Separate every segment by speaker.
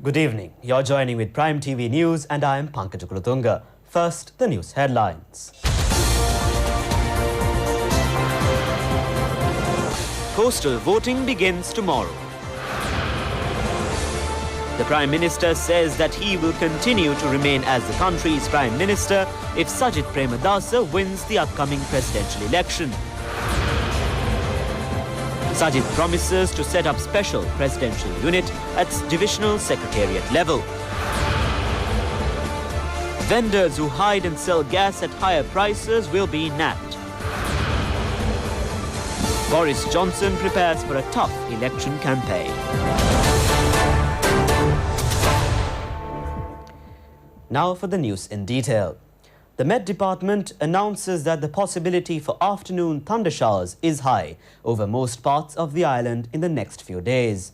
Speaker 1: Good evening. You're joining with Prime TV News and I am Pankaj Kulutunga. First, the news headlines. Postal voting begins tomorrow. The Prime Minister says that he will continue to remain as the country's Prime Minister if Sajid Premadasa wins the upcoming presidential election. Sajid promises to set up special presidential unit at divisional secretariat level. Vendors who hide and sell gas at higher prices will be nabbed. Boris Johnson prepares for a tough election campaign. Now for the news in detail. The Met Department announces that the possibility for afternoon thunder showers is high over most parts of the island in the next few days.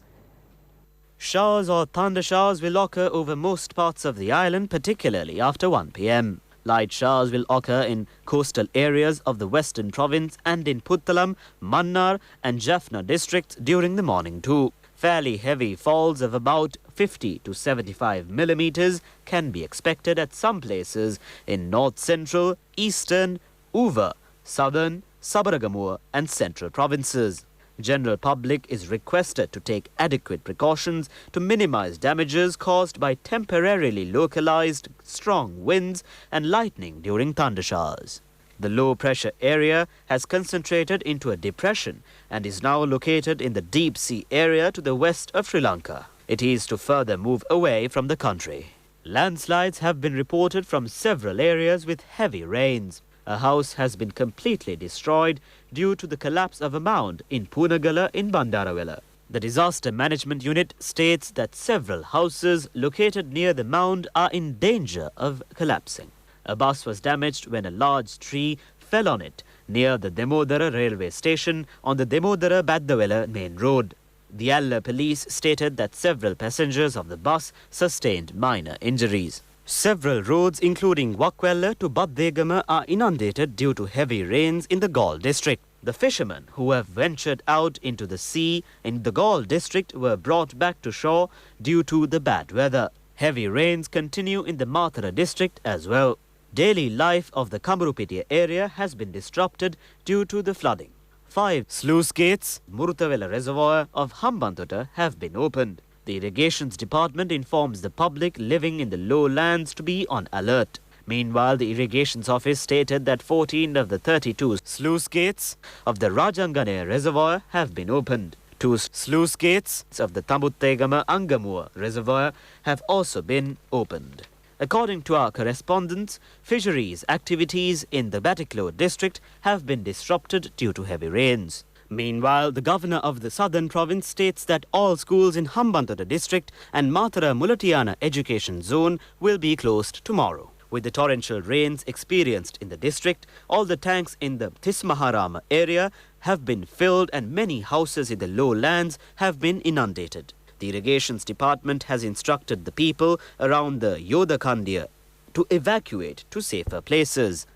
Speaker 1: Showers or thunder showers will occur over most parts of the island, particularly after 1 p.m. Light showers will occur in coastal areas of the Western Province and in Puttalam, Mannar and Jaffna districts during the morning too. Fairly heavy falls of about 50 to 75 millimeters can be expected at some places in north-central, eastern, Uva, southern, Sabaragamur and central provinces. General public is requested to take adequate precautions to minimize damages caused by temporarily localized strong winds and lightning during thunder showers. The low-pressure area has concentrated into a depression and is now located in the deep sea area to the west of Sri Lanka. It is to further move away from the country. Landslides have been reported from several areas with heavy rains. A house has been completely destroyed due to the collapse of a mound in Punagala in Bandarawela. The Disaster Management Unit states that several houses located near the mound are in danger of collapsing. A bus was damaged when a large tree fell on it near the Demodara railway station on the Demodara-Baddawela main road. The Alla police stated that several passengers of the bus sustained minor injuries. Several roads including Wakwella to Baddegama are inundated due to heavy rains in the Galle district. The fishermen who have ventured out into the sea in the Galle district were brought back to shore due to the bad weather. Heavy rains continue in the Mathura district as well. Daily life of the Kamarupitiya area has been disrupted due to the flooding. 5 sluice gates, Murutavela Reservoir of Hambantota have been opened. The Irrigations Department informs the public living in the lowlands to be on alert. Meanwhile, the Irrigations Office stated that 14 of the 32 sluice gates of the Rajangane Reservoir have been opened. 2 sluice gates of the Tambuttegama Angamur Reservoir have also been opened. According to our correspondents, fisheries activities in the Batticaloa district have been disrupted due to heavy rains. Meanwhile, the governor of the southern province states that all schools in Hambantota district and Mathura Mulatiana education zone will be closed tomorrow. With the torrential rains experienced in the district, all the tanks in the Tismaharama area have been filled and many houses in the lowlands have been inundated. The Irrigations Department has instructed the people around the Yodakandia to evacuate to safer places.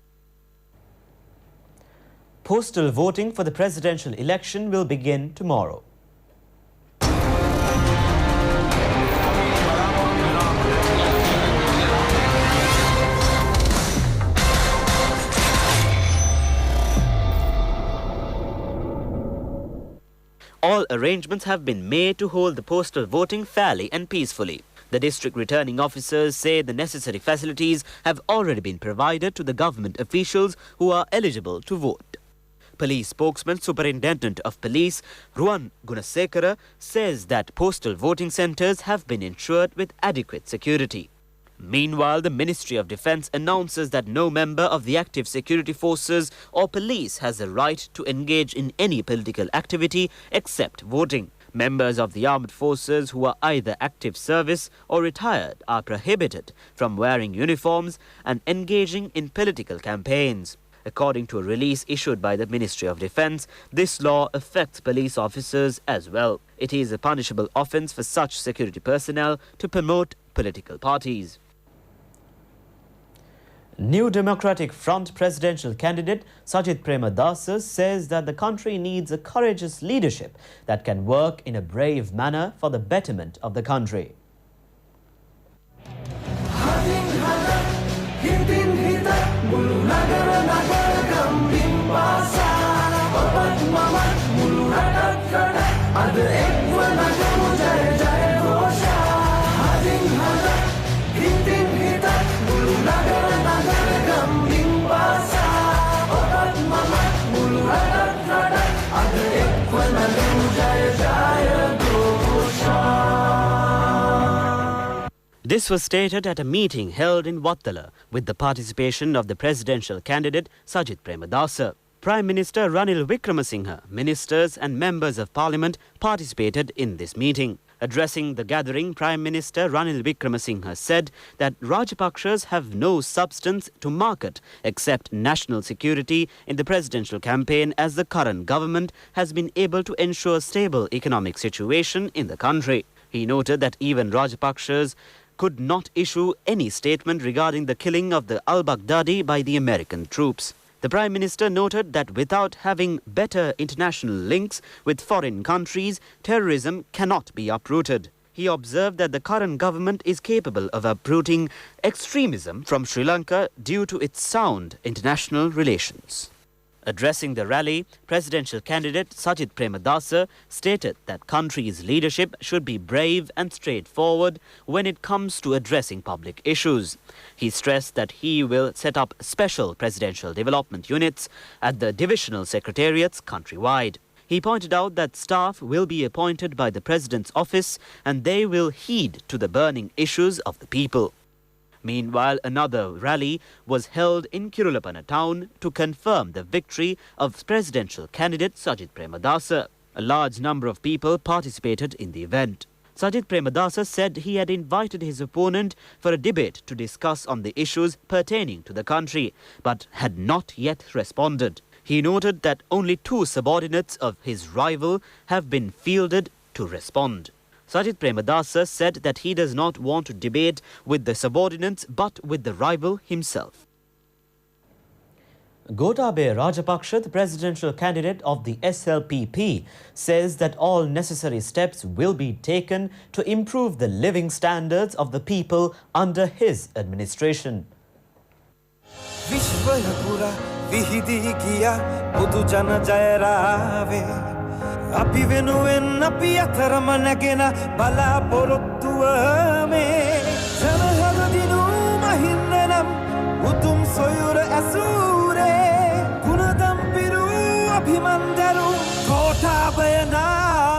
Speaker 1: Postal voting for the presidential election will begin tomorrow. All arrangements have been made to hold the postal voting fairly and peacefully. The district returning officers say the necessary facilities have already been provided to the government officials who are eligible to vote. Police spokesman Superintendent of Police Ruan Gunasekara says that postal voting centres have been ensured with adequate security. Meanwhile, the Ministry of Defence announces that no member of the active security forces or police has the right to engage in any political activity except voting. Members of the armed forces who are either active service or retired are prohibited from wearing uniforms and engaging in political campaigns. According to a release issued by the Ministry of Defence, this law affects police officers as well. It is a punishable offence for such security personnel to promote political parties. New Democratic Front presidential candidate Sajid Premadasa says that the country needs a courageous leadership that can work in a brave manner for the betterment of the country.
Speaker 2: Hitin hita mulu nagara nagar gambing basa Obat mama mulu radat radat Ada ekwa nagamu jaya jaya gosha Hading hada hitin hita mulu nagara nagar gambing basa Obat mama mulu radat radat Ada ekwa nagamu jaya jaya gosha.
Speaker 1: This was stated at a meeting held in Wattala with the participation of the presidential candidate Sajith Premadasa. Prime Minister Ranil Wickremesinghe, ministers and members of parliament participated in this meeting. Addressing the gathering, Prime Minister Ranil Wickremesinghe said that Rajapakshas have no substance to market except national security in the presidential campaign, as the current government has been able to ensure stable economic situation in the country. He noted that even Rajapakshas could not issue any statement regarding the killing of the al-Baghdadi by the American troops. The Prime Minister noted that without having better international links with foreign countries, terrorism cannot be uprooted. He observed that the current government is capable of uprooting extremism from Sri Lanka due to its sound international relations. Addressing the rally, presidential candidate Sajith Premadasa stated that country's leadership should be brave and straightforward when it comes to addressing public issues. He stressed that he will set up special presidential development units at the divisional secretariats countrywide. He pointed out that staff will be appointed by the President's office and they will heed to the burning issues of the people. Meanwhile, another rally was held in Kirulapana town to confirm the victory of presidential candidate Sajith Premadasa. A large number of people participated in the event. Sajith Premadasa said he had invited his opponent for a debate to discuss on the issues pertaining to the country, but had not yet responded. He noted that only 2 subordinates of his rival have been fielded to respond. Sajith Premadasa said that he does not want to debate with the subordinates but with the rival himself. Gotabaya Rajapaksa, the presidential candidate of the SLPP, says that all necessary steps will be taken to improve the living standards of the people under his administration.
Speaker 2: Api venuwen api atharama nagena balaporottuwa me janahada dinu mahinnanam utum soyura asure gunadam piru abhimandaru Gotabaya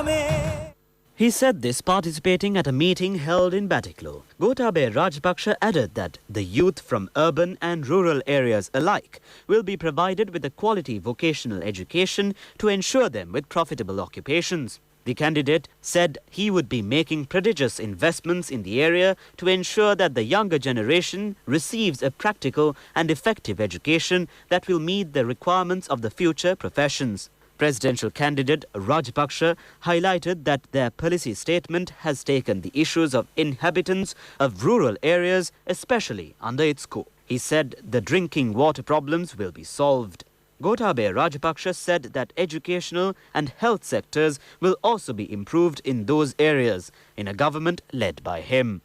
Speaker 2: name.
Speaker 1: He said this participating at a meeting held in Batiklo. Gotabaya Rajapaksa added that the youth from urban and rural areas alike will be provided with a quality vocational education to ensure them with profitable occupations. The candidate said he would be making prodigious investments in the area to ensure that the younger generation receives a practical and effective education that will meet the requirements of the future professions. Presidential candidate Rajapaksa highlighted that their policy statement has taken the issues of inhabitants of rural areas especially under its scope. He said the drinking water problems will be solved. Gotabaya Rajapaksa said that educational and health sectors will also be improved in those areas in a government led by him.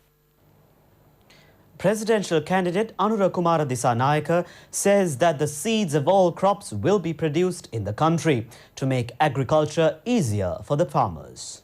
Speaker 1: Presidential candidate Anurakumara Dissanayake says that the seeds of all crops will be produced in the country to make agriculture easier for the farmers.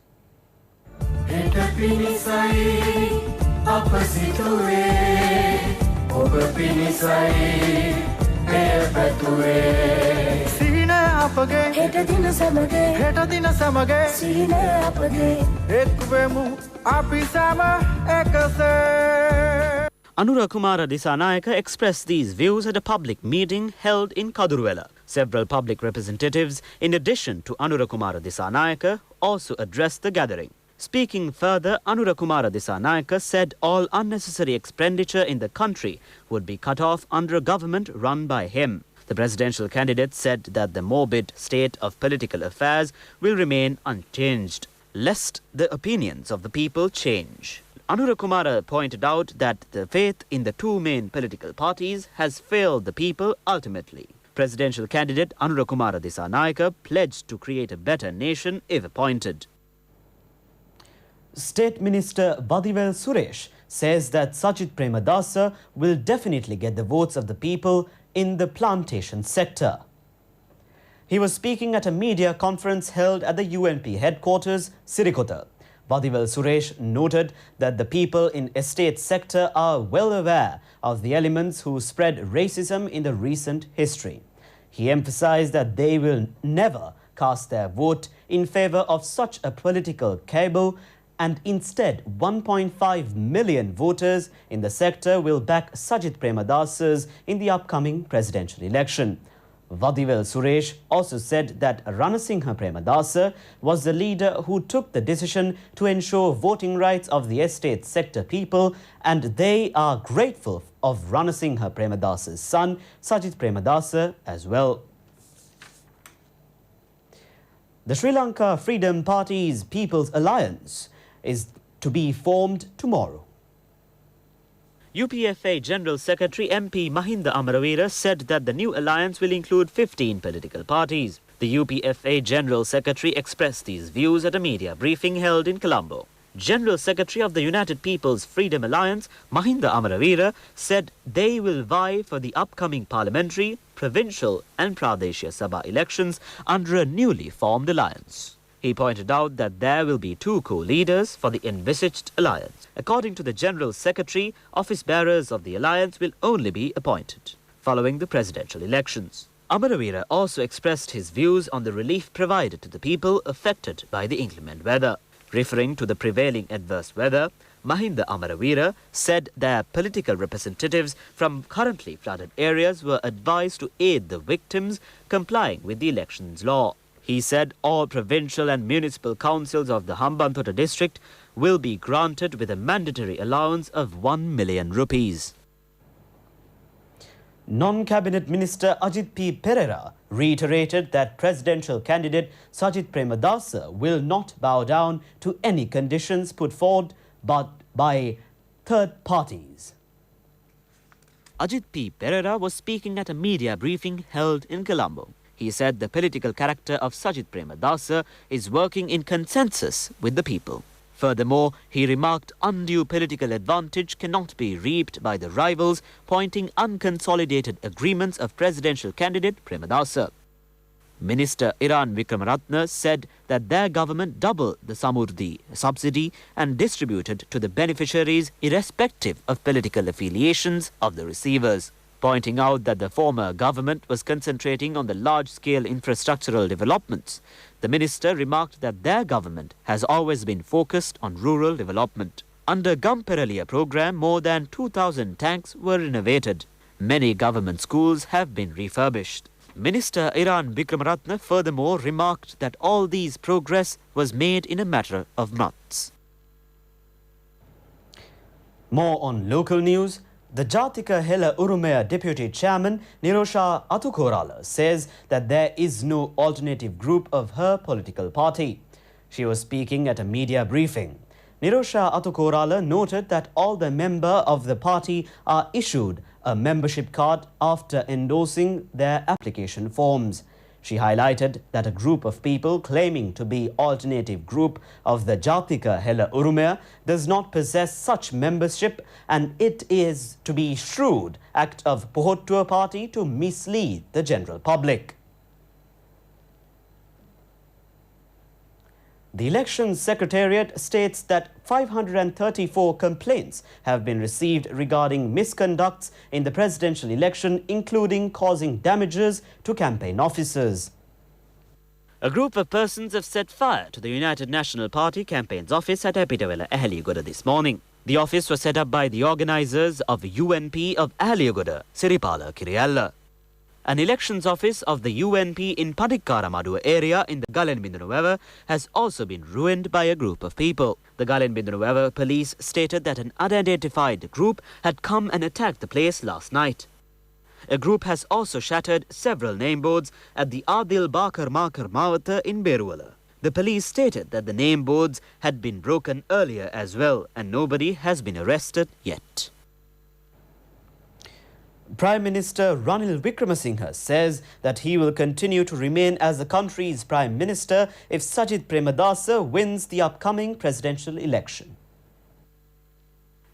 Speaker 1: Anurakumara Dissanayake expressed these views at a public meeting held in Kadurwela. Several public representatives, in addition to Anurakumara Dissanayake, also addressed the gathering. Speaking further, Anurakumara Dissanayake said all unnecessary expenditure in the country would be cut off under a government run by him. The presidential candidate said that the morbid state of political affairs will remain unchanged, lest the opinions of the people change. Anurakumara pointed out that the faith in the 2 main political parties has failed the people ultimately. Presidential candidate Anurakumara Dissanayake pledged to create a better nation if appointed. State Minister Vadivel Suresh says that Sajid Premadasa will definitely get the votes of the people in the plantation sector. He was speaking at a media conference held at the UNP headquarters, Sirikota. Vadivel Suresh noted that the people in estate sector are well aware of the elements who spread racism in the recent history. He emphasized that they will never cast their vote in favor of such a political cabal, and instead 1.5 million voters in the sector will back Sajid Premadasas in the upcoming presidential election. Vadivel Suresh also said that Ranasinghe Premadasa was the leader who took the decision to ensure voting rights of the estate sector people, and they are grateful of Ranasinghe Premadasa's son, Sajid Premadasa, as well. The Sri Lanka Freedom Party's People's Alliance is to be formed tomorrow. UPFA General Secretary MP Mahinda Amaravira said that the new alliance will include 15 political parties. The UPFA General Secretary expressed these views at a media briefing held in Colombo. General Secretary of the United People's Freedom Alliance, Mahinda Amaravira, said they will vie for the upcoming parliamentary, provincial and Pradeshia Sabha elections under a newly formed alliance. He pointed out that there will be 2 co-leaders for the envisaged alliance. According to the General Secretary, office bearers of the alliance will only be appointed following the presidential elections. Amaravira also expressed his views on the relief provided to the people affected by the inclement weather. Referring to the prevailing adverse weather, Mahinda Amaravira said their political representatives from currently flooded areas were advised to aid the victims complying with the elections law. He said all provincial and municipal councils of the Hambantota district will be granted with a mandatory allowance of 1 million rupees. Non-Cabinet Minister Ajit P. Pereira reiterated that presidential candidate Sajid Premadasa will not bow down to any conditions put forward but by third parties. Ajit P. Pereira was speaking at a media briefing held in Colombo. He said the political character of Sajid Premadasa is working in consensus with the people. Furthermore, he remarked undue political advantage cannot be reaped by the rivals, pointing unconsolidated agreements of presidential candidate Premadasa. Minister Iran Vikramaratne said that their government doubled the Samurdhi subsidy and distributed to the beneficiaries irrespective of political affiliations of the receivers. Pointing out that the former government was concentrating on the large-scale infrastructural developments, the minister remarked that their government has always been focused on rural development. Under Gamperaliya program, more than 2,000 tanks were renovated. Many government schools have been refurbished. Minister Iran Vikramaratne furthermore remarked that all these progress was made in a matter of months. More on local news. The Jatika Hela Urumea Deputy Chairman Nirosha Atukorala says that there is no alternative group of her political party. She was speaking at a media briefing. Nirosha Atukorala noted that all the members of the party are issued a membership card after endorsing their application forms. She highlighted that a group of people claiming to be alternative group of the Jatika Hela Urumea does not possess such membership, and it is to be shrewd act of Pohottua party to mislead the general public. The Elections Secretariat states that 534 complaints have been received regarding misconducts in the presidential election, including causing damages to campaign officers. A group of persons have set fire to the United National Party campaign's office at Epitavela, Ahaliyagoda this morning. The office was set up by the organisers of UNP of Ahaliyagoda, Siripala Kiriyalla. An elections office of the UNP in Padikkaramadu area in the Galenbindanuweva has also been ruined by a group of people. The Galenbindanuweva police stated that an unidentified group had come and attacked the place last night. A group has also shattered several name boards at the Adil Bakar Makar Mawata in Beruwala. The police stated that the name boards had been broken earlier as well, and nobody has been arrested yet. Prime Minister Ranil Wickremesinghe says that he will continue to remain as the country's Prime Minister if Sajid Premadasa wins the upcoming presidential election.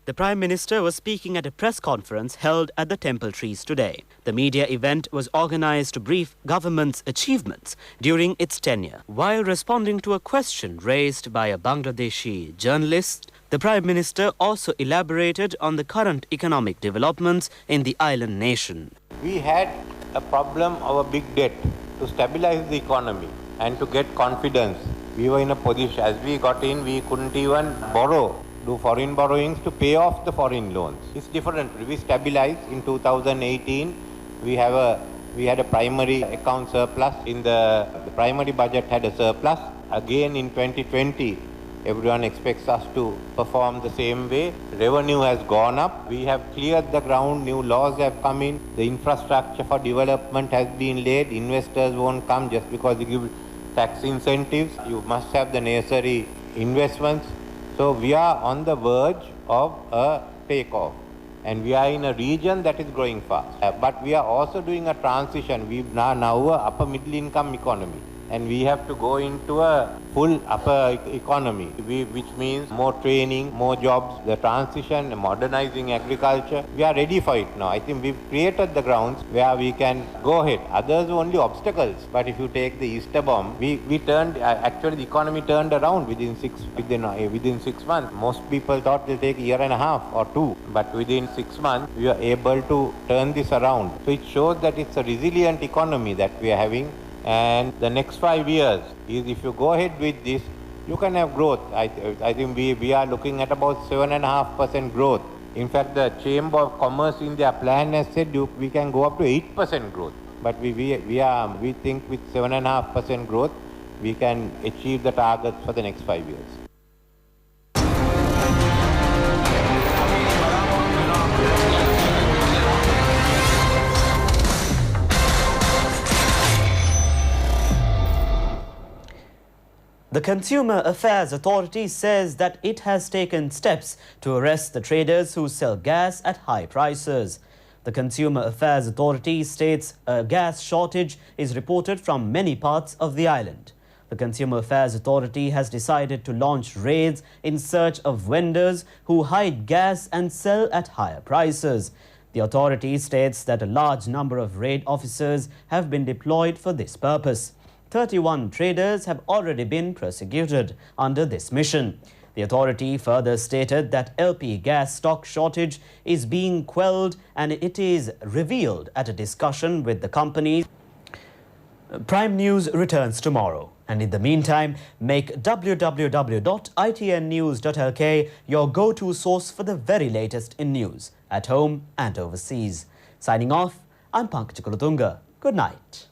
Speaker 1: The Prime Minister was speaking at a press conference held at the Temple Trees today. The media event was organised to brief government's achievements during its tenure. While responding to a question raised by a Bangladeshi journalist, the Prime Minister also elaborated on the current economic developments in the island nation.
Speaker 3: We had a problem of a big debt. To stabilize the economy and to get confidence, we were in a position, as we got in, we couldn't even do foreign borrowings to pay off the foreign loans. It's different. We stabilized in 2018. We had a primary account surplus. In the primary budget had a surplus. Again in 2020, everyone expects us to perform the same way. Revenue has gone up. We have cleared the ground. New laws have come in. The infrastructure for development has been laid. Investors won't come just because you give tax incentives. You must have the necessary investments. So we are on the verge of a takeoff. And we are in a region that is growing fast. But we are also doing a transition. We are now a upper middle income economy. And we have to go into a full upper economy, which means more training, more jobs, the transition, modernizing agriculture. We are ready for it now. I think we've created the grounds where we can go ahead. Others are only obstacles. But if you take the Easter bomb, we turned, actually the economy turned around within 6 months. Most people thought it'll take a year and a half or two. But within 6 months, we are able to turn this around. So it shows that it's a resilient economy that we are having. And the next 5 years is, if you go ahead with this, you can have growth. I think we are looking at about 7.5% growth. In fact, the Chamber of Commerce in their plan has said we can go up to 8% growth. But we think with 7.5% growth, we can achieve the targets for the next 5 years.
Speaker 1: The Consumer Affairs Authority says that it has taken steps to arrest the traders who sell gas at high prices. The Consumer Affairs Authority states a gas shortage is reported from many parts of the island. The Consumer Affairs Authority has decided to launch raids in search of vendors who hide gas and sell at higher prices. The authority states that a large number of raid officers have been deployed for this purpose. 31 traders have already been prosecuted under this mission. The authority further stated that LP gas stock shortage is being quelled and it is revealed at a discussion with the companies. Prime News returns tomorrow. And in the meantime, make www.itnnews.lk your go-to source for the very latest in news, at home and overseas. Signing off, I'm Pankaj Kulutunga. Good night.